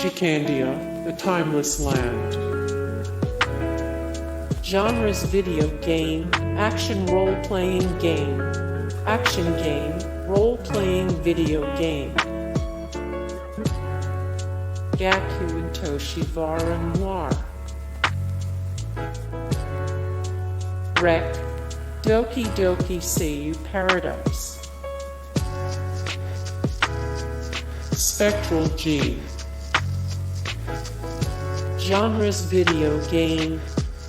Jikandia, the Timeless Land. Genres: video game, action role-playing game, action game, role-playing video game. Gakuen, Toshi, Vara, Noir. Rec. Doki Doki Seiy Paradise. Spectral Gene. Genres: video game,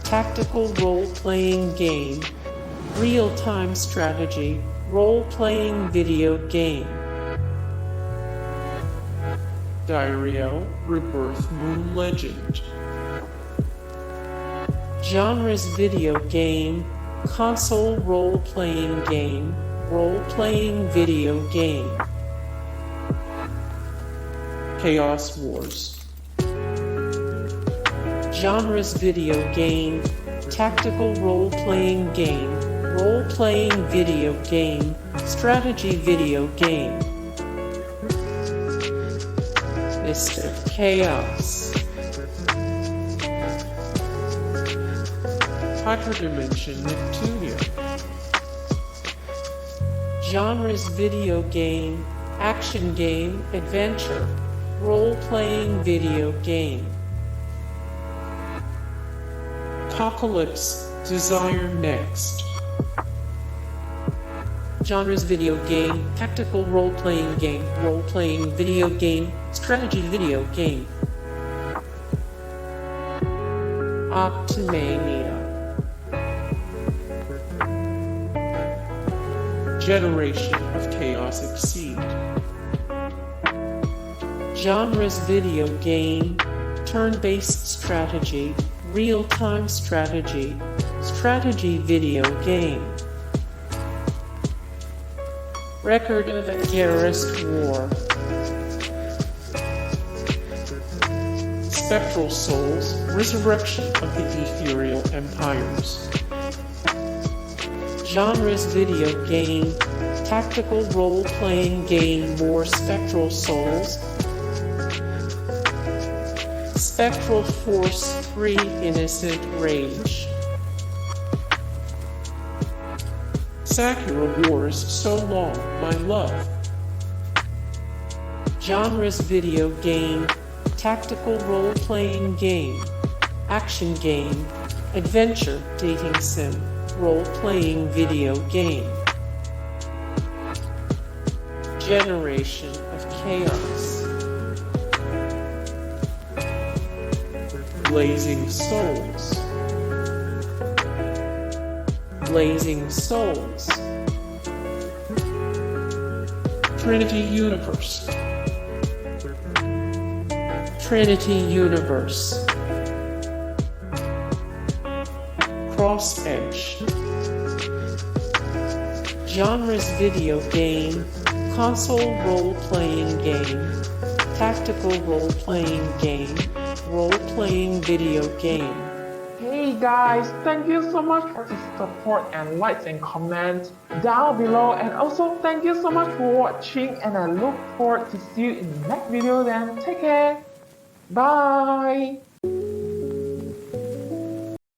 tactical role-playing game, real-time strategy, role-playing video game. Diario, Rebirth, Moon Legend. Genres: video game, console role-playing game, role-playing video game. Chaos Wars. Genres: video game, tactical role-playing game, role-playing video game, strategy video game. Mystic Chaos. Hyperdimension Neptunia. Genres: video game, action game, adventure, role-playing video game. Apocalypse, Desire Next. Genres: video game, tactical role-playing game, role-playing video game, strategy video game. Octomania. Generation of Chaos Exceed. Genres: video game, turn-based strategy, real-time strategy, strategy video game. Record of Agarest War. Spectral Souls, Resurrection of the Ethereal Empires. Genres: video game, tactical role-playing game, more Spectral Souls. Spectral Force 3, Innocent Rage. Sakura Wars, So Long, My Love. Genres: video game, tactical role-playing game, action game, adventure, dating sim, role-playing video game. Generation of Chaos. Blazing Souls. Blazing Souls. Trinity Universe. Trinity Universe. Cross Edge. Genres: video game, console role-playing game, tactical role-playing game, role-playing video game. Hey guys, thank you so much for the support and likes and comments down below, and also thank you so much for watching, and I look forward to see you in the next video. Then take care, bye.